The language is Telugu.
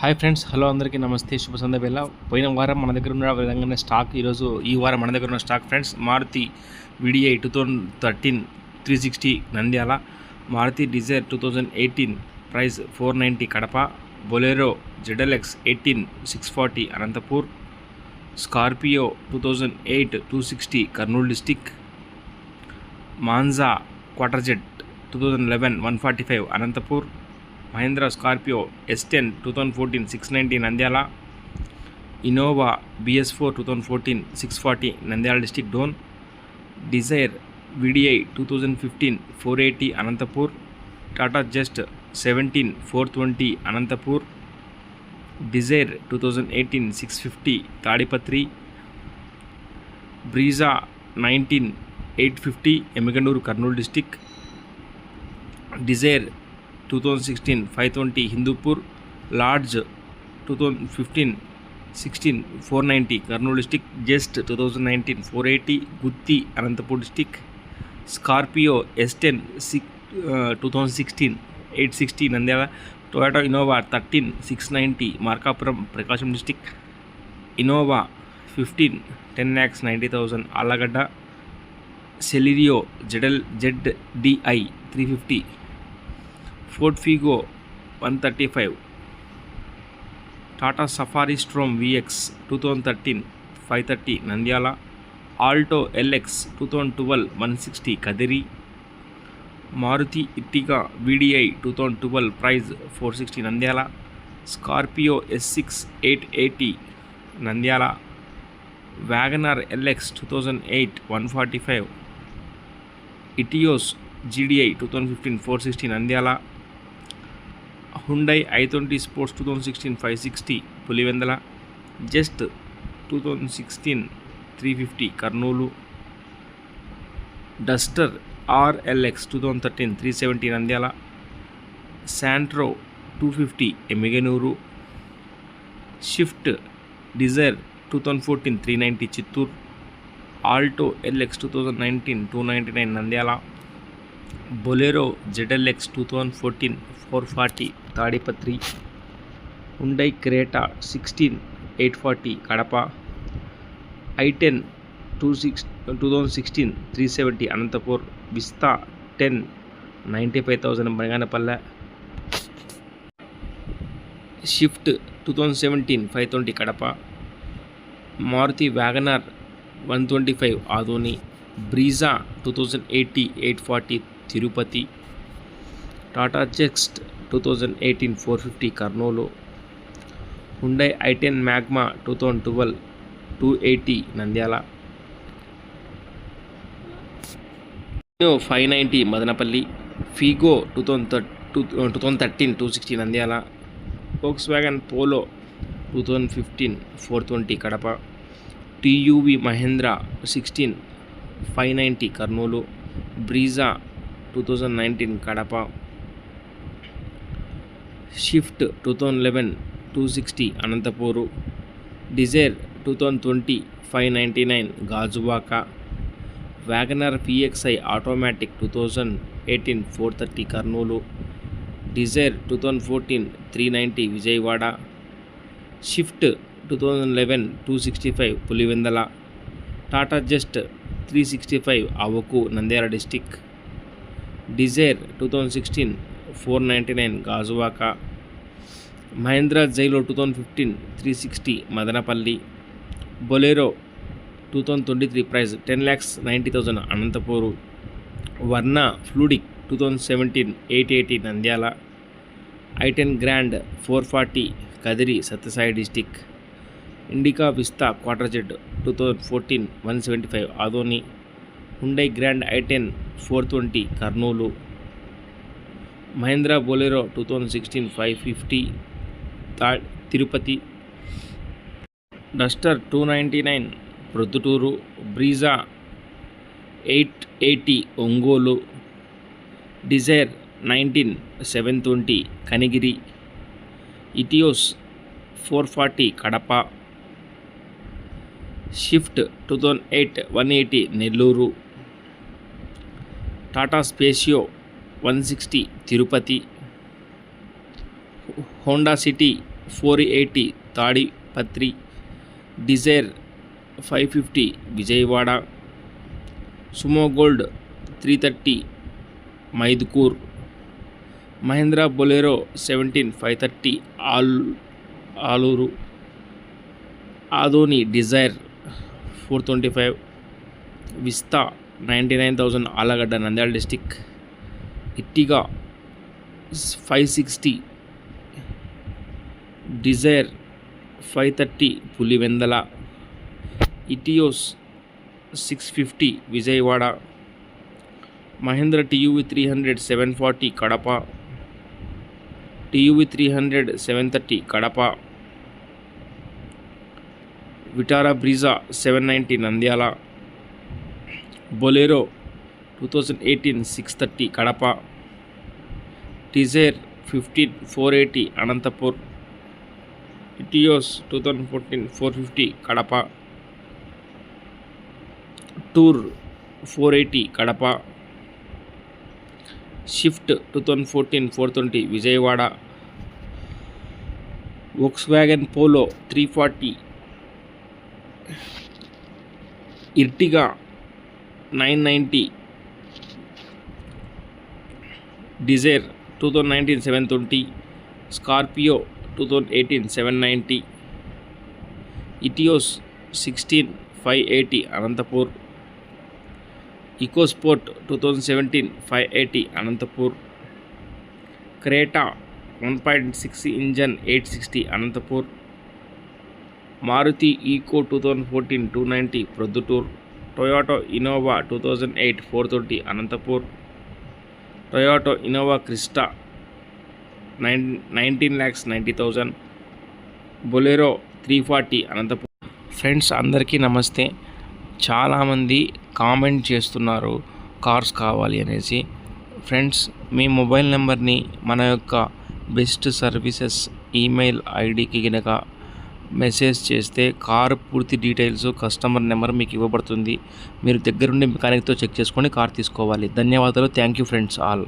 హాయ్ ఫ్రెండ్స్, హలో అందరికీ నమస్తే, శుభ సందర్భేళ. పోయిన వారం మన దగ్గర ఉన్న విధంగానే స్టాక్ ఈ వారం మన దగ్గర ఉన్న stock friends, Maruti VDI 2013 360 Nandyal, Maruti Dzire 2018 price 490 Kadapa, Bolero ZLX 18 640 Anantapur, Scorpio 2008 260 Kurnool district, Manza Quadrajet 2011 145 Anantapur, Mahindra Scorpio S10 2014 690 Nandyal, Innova BS4 2014 640 Nandyal district Dhone, Dzire VDI 2015 480 Anantapur, Tata Zest 17 420 Anantapur, Dzire 2018 650 Tadipatri, Brezza 19 850 Emmiganur Kurnool district, Dzire 2016 520 Hindupur, large 2015 16 490 Kurnool district, Zest 2019 480 Gooty Anantapur district, Scorpio S10 2016 860 Nandyal, Toyota Innova 13 690 Markapuram Prakasam district, Innova 15 10,90,000 Allagadda, Celerio ZDI 350, Ford Figo 135, Tata Safari Storm VX 2013 530 Nandyal, Alto LX 2012 160 Kadiri, Maruti Ertiga VDI 2012 price 460 Nandyal, Scorpio S6 880 Nandyal, WagonR LX 2008 145, Etios GDI 2015 460 Nandyal, Hyundai i20 sports 2016 560 Pulivendula, Zest 2016 350 Kurnool, Duster RLX 2013 370 Nandyal, Santro 250 Emmiganur, Swift Dzire 2014 390 Chittoor, Alto LX 2019 299 Nandyal, Bolero ZLX 2014 440 Tadipatri, Hyundai Creta 16 840 Kadapa, i10 2016 370 Anantapur, Vista 10 95,000 Banaganapalle, Swift 2017 520 Kadapa, Maruti WagonR 125 Adoni, Brezza 2080 840 Tirupati, Tata Zest 2018 450 Kurnool, Hyundai i10 Magna 2012 280 Nandyal, 590 Madanapalle, Figo 2013 260 Nandyal, Volkswagen Polo 2015 420 Kadapa, TUV Mahindra 16 590 Kurnool, Brezza 2019 Kadapa, Swift 2011 260 Anantapur, Dzire 2020 599 Gajuwaka, WagonR PXI automatic 2018 430 Kurnool, Dzire 2014 390 Vijayawada, Swift 2011 265 Pulivendula, Tata Zest 365 Avuku Nandyal district, Dzire 2016 499 Gajuwaka, Mahindra Xylo 2015 360 Madanapalle, Bolero 2023 price 10,90,000 Anantapur, Verna Fluidic 2017 880 నంద్యాల, i10 grand 440 Kadiri Sathya Sai district, Indica Vista quarter jet 2014 175 Adoni, Hyundai Grand i10 420 Kurnool, Mahindra Bolero 2016 550 Tirupati, Duster 299 Proddatur, Brezza 880 Ongole, Dzire 19 720 Kanigiri, Etios 440 Kadapa, Swift 2008 180 Nellore, Tata Spacio 160 Tirupati, Honda City 480 Tadipatri, Dzire 550 Vijayawada, Sumo Gold 330 Mydukur, Mahindra Bolero 530 Alur, Adoni Dzire 425, Vista 99,000 Allagadda Nandyal district, Ertiga 560, Dzire 530 Pulivendula, Etios 650 Vijayawada, Mahindra TUV 300 740 Kadapa, TUV 300 730 Kadapa, Vitara Brezza 790 Nandyal, Bolero 2018 630 Kadapa, Dzire 480 Anantapur, Etios 2014 450 Kadapa, tour 480 Kadapa, Swift 2014 420 Vijayawada, Volkswagen Polo 340, Ertiga 990, Dzire 2019 720, Scorpio 2018 790, Etios 16 580 Anantapur, EcoSport 2017 580 Anantapur, Creta 1.6 engine 860 Anantapur, Maruti Eeco 2014 290 Proddatur, Toyota Innova 2008 430 Anantapur, Toyota Innova Crysta 19,90,000, Bolero 340 Anantapur. Friends అందరికీ నమస్తే. చాలామంది కామెంట్ చేస్తున్నారు కార్స్ కావాలి అనేసి. ఫ్రెండ్స్ మీ మొబైల్ నెంబర్ని మన యొక్క బెస్ట్ సర్వీసెస్ ఈమెయిల్ ఐడికి కనుక మెసేజ్ చేస్తే కారు పూర్తి డీటెయిల్స్ కస్టమర్ నెంబర్ మీకు ఇవ్వబడుతుంది. మీరు దగ్గరుండి మెకానిక్తో చెక్ చేసుకొని కార్ తీసుకోవాలి. ధన్యవాదాలు. Thank you friends all.